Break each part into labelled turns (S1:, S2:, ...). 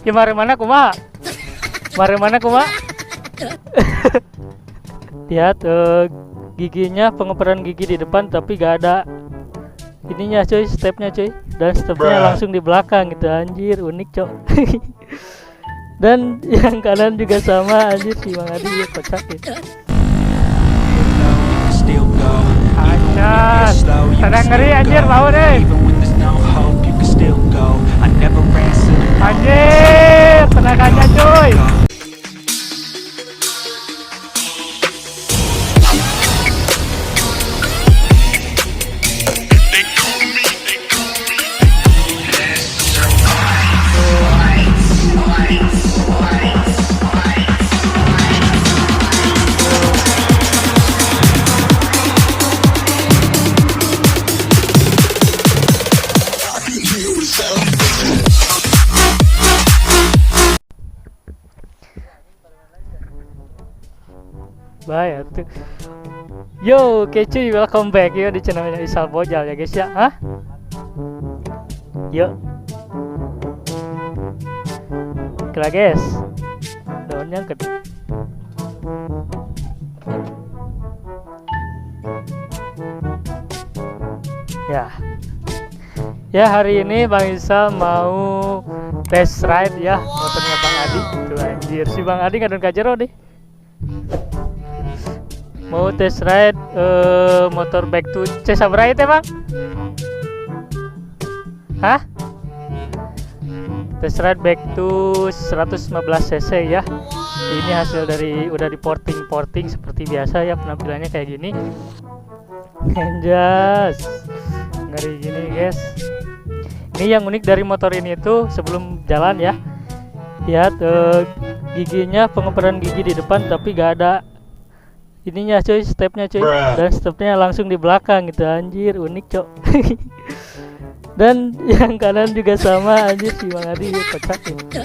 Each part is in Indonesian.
S1: Ya mana kumaha? Mana kumaha? Lihat giginya, pengoperan gigi di depan tapi gak ada ininya cuy, stepnya cuy. Dan stepnya langsung di belakang gitu, anjir unik cok. Dan yang kanan juga sama, anjir si Mang Adi ya kocak ya. Anjas, tenang ngeri anjir, mau deh. Anjir, tenaganya cuy. Bahaya tuh. Yo, oke cuy, welcome back yo di channelnya Isal Bojal ya guys ya. Hah? Yo. Kira guys. Daunnya gede. Ya. Ya hari ini Bang Isal mau test ride ya motornya Bang Adi. Tuh anjir si Bang Adi ngadon kajero deh. Mau test ride motor back to C sabra itu bang? Hah? Test ride back to 115 cc ya. Ini hasil dari udah di porting seperti biasa ya, penampilannya kayak gini. Anjas, ngeri gini guys. Ini yang unik dari motor ini itu sebelum jalan ya. Lihat giginya, pengoperan gigi di depan tapi gak ada ininya cuy, stepnya cuy. Dan stepnya langsung di belakang gitu, anjir unik cok. Dan yang kanan juga sama, anjir si Mang Adi ya kocak ya.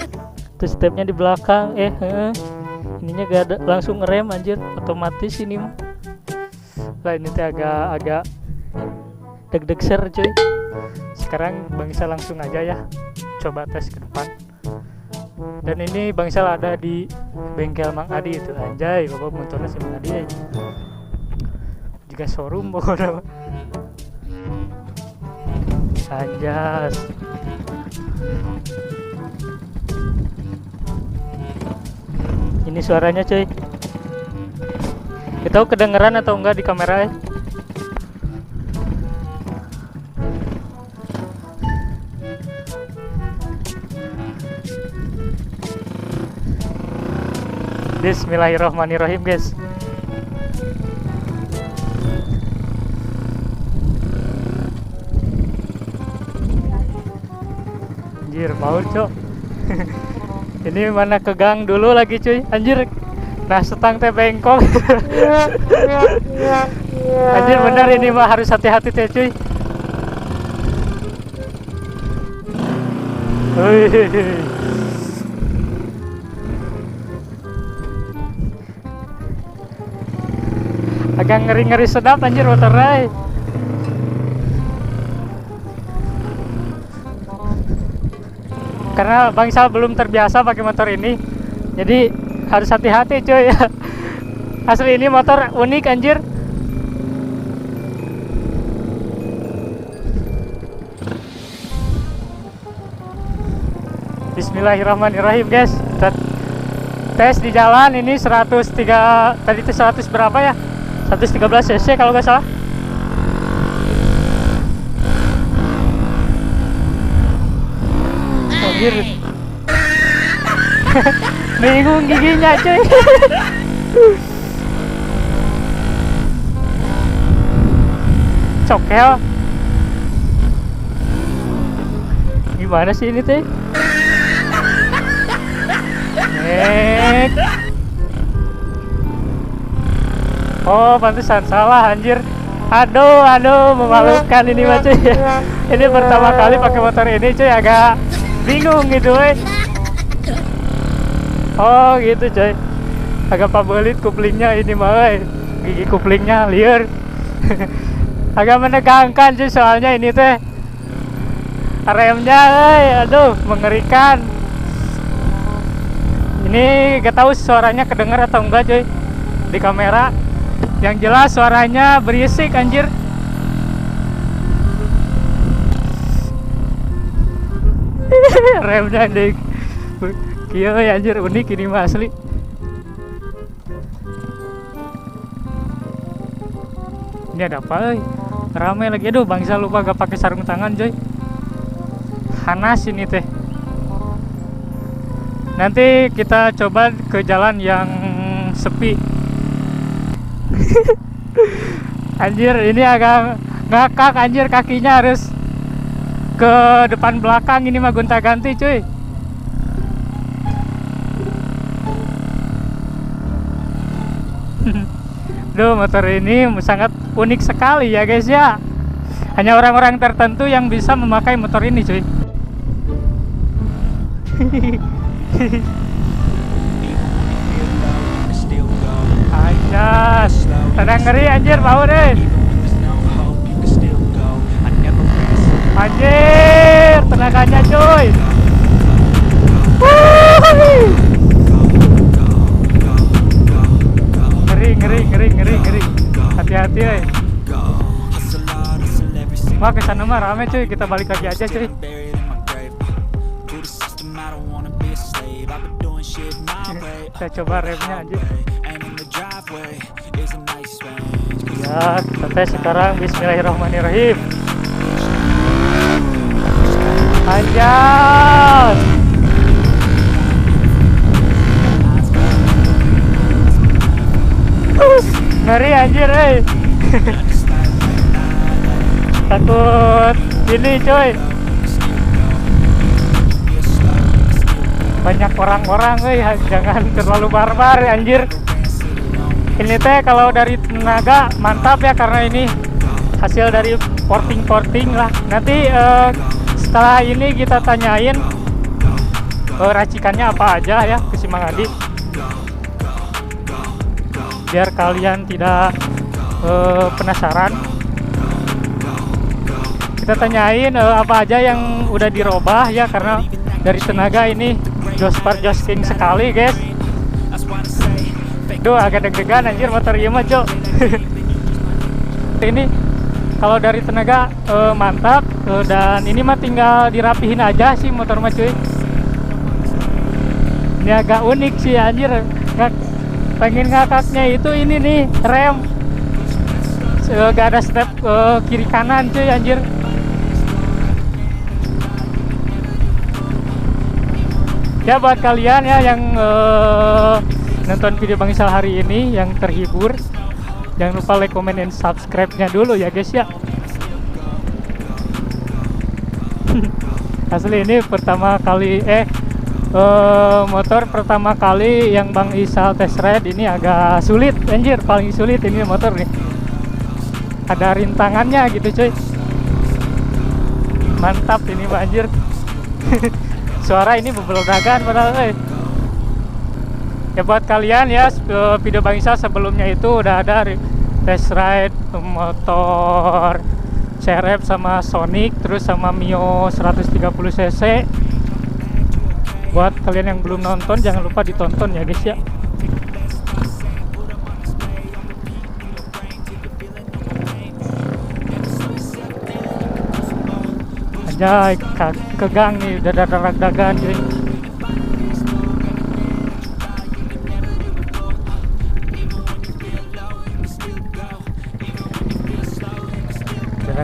S1: Terus stepnya di belakang, ininya gak ada, langsung ngerem anjir, otomatis ini mah. Lah ini teh agak deg-deg ser cuy. Sekarang Bang Isal langsung aja ya coba tes ke depan. Dan ini Bang Isal ada di bengkel Mang Adi itu, anjay bapak motornya si Mang Adi ya. Juga showroom pokoknya. Anjas. Ini suaranya cuy. Kita tahu kedengeran atau enggak di kamera ya. Bismillahirrahmanirrahim guys. Anjir mau cok. Ini mana ke gang dulu lagi cuy, anjir. Nah setang teh bengkok. Anjir bener ini mah harus hati-hati teh cuy. Agak ngeri-ngeri sedap anjir motornya. Karena Bang Isal belum terbiasa pakai motor ini, jadi harus hati-hati cuy ya. Asli ini motor unik anjir. Bismillahirrahmanirrahim guys. Tes di jalan ini 103, tadi itu 100 berapa ya? 113 cc kalau nggak salah. Anjir. Bingung giginya cuy. Cokel. Gimana sih ini teh? Oh pantesan salah anjir. Aduh memalukan ini mah cuy. Ini pertama kali pakai motor ini cuy, agak bingung gitu we. Oh gitu cuy. Agak pabelit kuplingnya ini mah we. Gigi kuplingnya liar. Agak menegangkan cuy soalnya ini teh remnya aduh mengerikan. Ini gak tahu suaranya kedengar atau enggak coy di kamera. Yang jelas suaranya berisik anjir. Remnya deh. Kieu anjir, unik ini mah asli. Ini ada apa euy? Rame lagi. Aduh, bangsa lupa gak pakai sarung tangan coy. Panas ini teh. Nanti kita coba ke jalan yang sepi. Anjir, ini agak ngakak anjir, kakinya harus ke depan belakang, ini mah gonta-ganti cuy. Duh, motor ini sangat unik sekali ya guys ya. Hanya orang-orang tertentu yang bisa memakai motor ini cuy. Anjas, tenang ngeri anjir, bau deh. Anjir, tenaganya cuy. Ngeri. Hati-hati ya. Wah, kesana mah rame cuy, kita balik lagi aja cuy. Kita coba remnya aja. Ya, kita sekarang bismillahirrahmanirrahim. Anjas. Ngeri anjir, takut ini coy. Banyak orang-orang, jangan terlalu barbar anjir. Ini teh kalau dari tenaga mantap ya, karena ini hasil dari porting lah. Nanti setelah ini kita tanyain racikannya apa aja ya ke si Mang Adi, biar kalian tidak penasaran. Kita tanyain apa aja yang udah dirubah ya, karena dari tenaga ini josking sekali guys. Duh, agak deg-degan anjir motor ieu mah Jo. Ini kalau dari tenaga mantap, dan ini mah tinggal dirapihin aja sih motor mah cuy. Ini agak unik sih anjir. Pengen ngakaknya itu ini nih, rem gak ada step kiri kanan cuy anjir. Ya buat kalian ya yang nonton video Bang Isal hari ini, yang terhibur, jangan lupa like, comment, dan subscribe-nya dulu ya guys ya. Asli ini pertama kali motor pertama kali yang Bang Isal test ride ini agak sulit anjir, paling sulit ini motor nih. Ada rintangannya gitu cuy. Mantap ini Mbak anjir. Suara ini bebelodagan padahal ya buat kalian ya, video Bang Isal sebelumnya itu udah ada test ride motor CRF sama Sonic, terus sama Mio 130cc. Buat kalian yang belum nonton, jangan lupa ditonton ya guys ya. Anjay, ke gang nih, udah dadak-dagan cuy.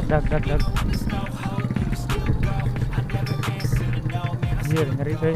S1: Dag. Anjir, ngeri cuy.